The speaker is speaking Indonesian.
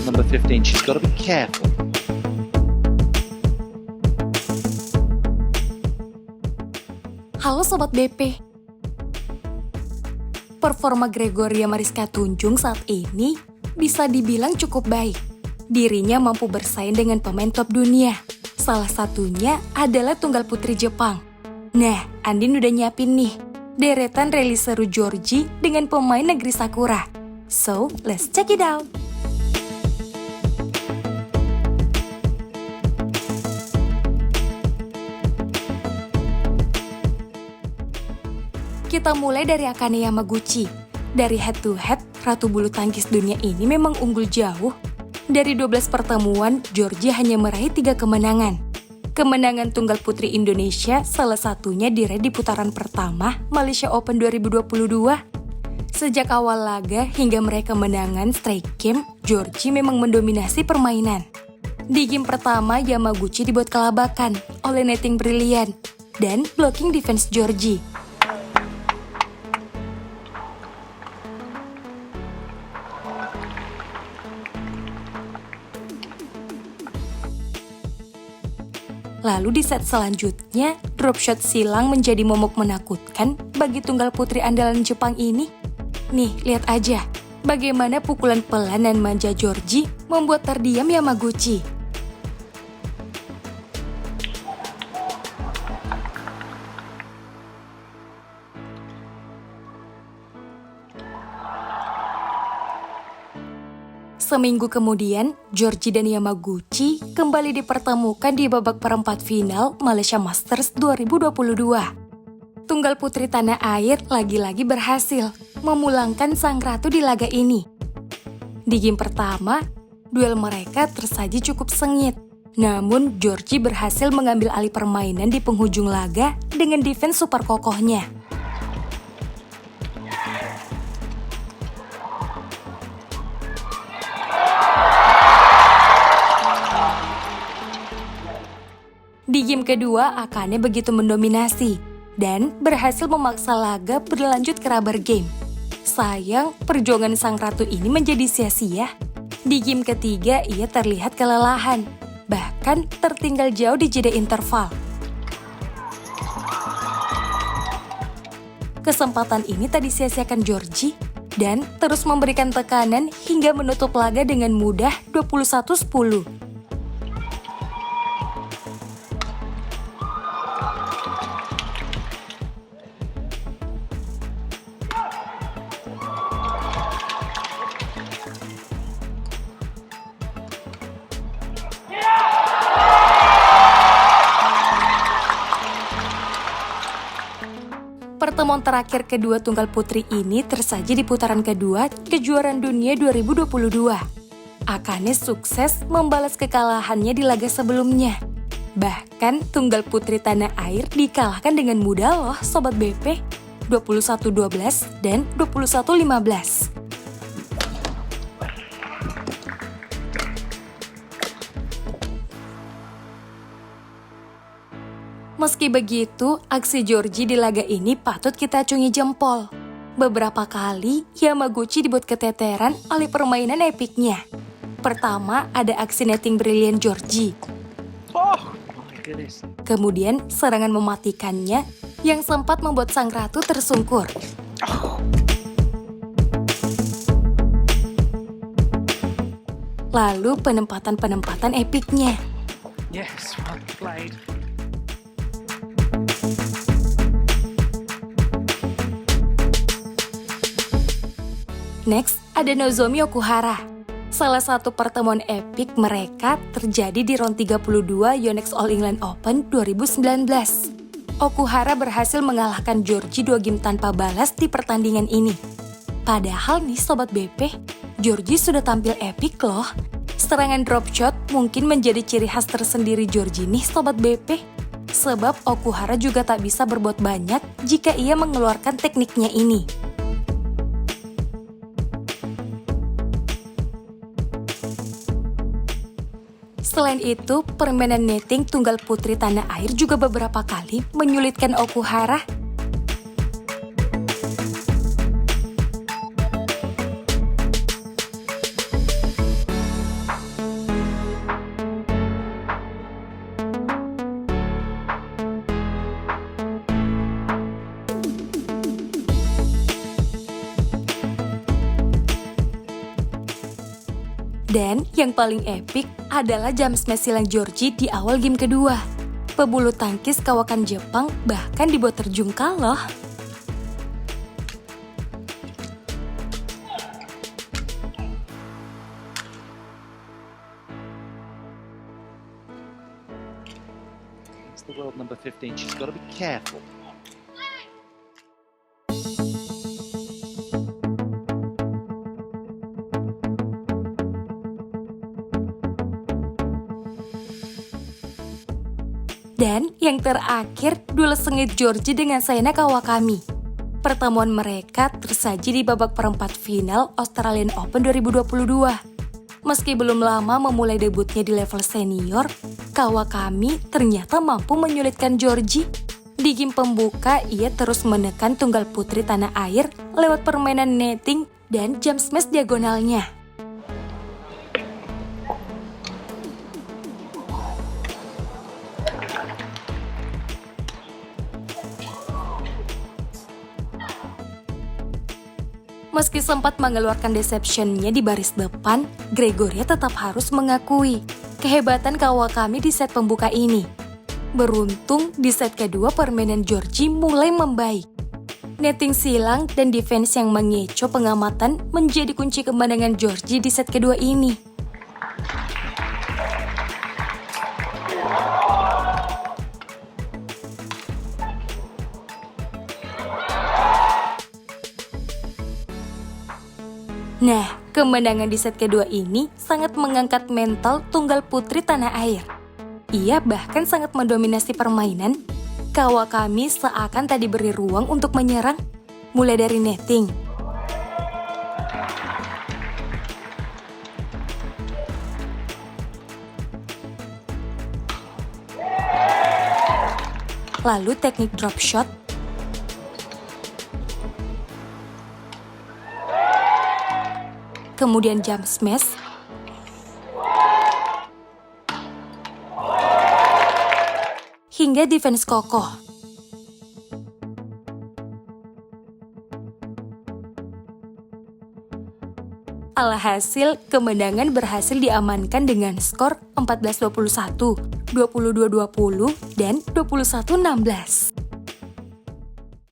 number 15. She's got to be careful. Halo Sobat BP. Performa Gregoria Mariska Tunjung saat ini bisa dibilang cukup baik. Dirinya mampu bersaing dengan pemain top dunia. Salah satunya adalah tunggal putri Jepang. Nah, Andin udah nyiapin nih deretan rilis seru Georgie dengan pemain negeri Sakura. So, let's check it out. Kita mulai dari Akane Yamaguchi. Dari head to head, ratu bulu tangkis dunia ini memang unggul jauh. Dari 12 pertemuan, Georgie hanya meraih 3 kemenangan. Kemenangan tunggal putri Indonesia salah satunya diraih di putaran pertama Malaysia Open 2022. Sejak awal laga hingga meraih kemenangan straight game, Georgie memang mendominasi permainan. Di game pertama, Yamaguchi dibuat kelabakan oleh netting brilian dan blocking defense Georgie. Lalu di set selanjutnya, drop shot silang menjadi momok menakutkan bagi tunggal putri andalan Jepang ini. Nih, lihat aja bagaimana pukulan pelan dan manja Georgie membuat terdiam Yamaguchi. Seminggu kemudian, Georgie dan Yamaguchi kembali dipertemukan di babak perempat final Malaysia Masters 2022. Tunggal putri tanah air lagi-lagi berhasil memulangkan sang ratu di laga ini. Di game pertama, duel mereka tersaji cukup sengit. Namun, Georgie berhasil mengambil alih permainan di penghujung laga dengan defense super kokohnya. Di game kedua, Akane begitu mendominasi dan berhasil memaksa laga berlanjut ke rubber game. Sayang, perjuangan sang ratu ini menjadi sia-sia. Di game ketiga, ia terlihat kelelahan, bahkan tertinggal jauh di jeda interval. Kesempatan ini tak disia-siakan Georgie dan terus memberikan tekanan hingga menutup laga dengan mudah 21-10. Pertemuan terakhir kedua tunggal putri ini tersaji di putaran kedua kejuaraan dunia 2022. Akane sukses membalas kekalahannya di laga sebelumnya. Bahkan tunggal putri tanah air dikalahkan dengan mudah loh Sobat BP, 21-12 dan 21-15. Meski begitu, aksi Georgie di laga ini patut kita acungi jempol. Beberapa kali, Yamaguchi dibuat keteteran oleh permainan epiknya. Pertama, ada aksi netting brilian Georgie. Oh my goodness. Kemudian, serangan mematikannya yang sempat membuat sang ratu tersungkur. Lalu, penempatan-penempatan epiknya. Yes, well played. Next, ada Nozomi Okuhara. Salah satu pertemuan epik mereka terjadi di round 32 Yonex All England Open 2019. Okuhara berhasil mengalahkan Georgie 2 game tanpa balas di pertandingan ini. Padahal nih Sobat BP, Georgie sudah tampil epik loh. Serangan drop shot mungkin menjadi ciri khas tersendiri Georgie nih Sobat BP. Sebab Okuhara juga tak bisa berbuat banyak jika ia mengeluarkan tekniknya ini. Selain itu, permainan netting tunggal putri tanah air juga beberapa kali menyulitkan Okuhara. Dan yang paling epik adalah jam smash silang Georgie di awal game kedua. Pebulu tangkis kawakan Jepang bahkan dibuat terjungkal loh. It's the world number 15. She's got to be careful. Dan yang terakhir, duel sengit Georgie dengan Sayana Kawakami. Pertemuan mereka tersaji di babak perempat final Australian Open 2022. Meski belum lama memulai debutnya di level senior, Kawakami ternyata mampu menyulitkan Georgie. Di game pembuka, ia terus menekan tunggal putri tanah air lewat permainan netting dan jump smash diagonalnya. Meski sempat mengeluarkan deception-nya di baris depan, Gregoria tetap harus mengakui kehebatan Kawakami di set pembuka ini. Beruntung, di set kedua permainan Georgie mulai membaik. Netting silang dan defense yang mengecoh pengamatan menjadi kunci kemenangan Georgie di set kedua ini. Nah, kemenangan di set kedua ini sangat mengangkat mental tunggal putri tanah air. Ia bahkan sangat mendominasi permainan. Kawakami seakan tak diberi ruang untuk menyerang, mulai dari netting, lalu teknik drop shot, kemudian jump smash, hingga defense kokoh. Alhasil, kemenangan berhasil diamankan dengan skor 14-21, 22-20, dan 21-16.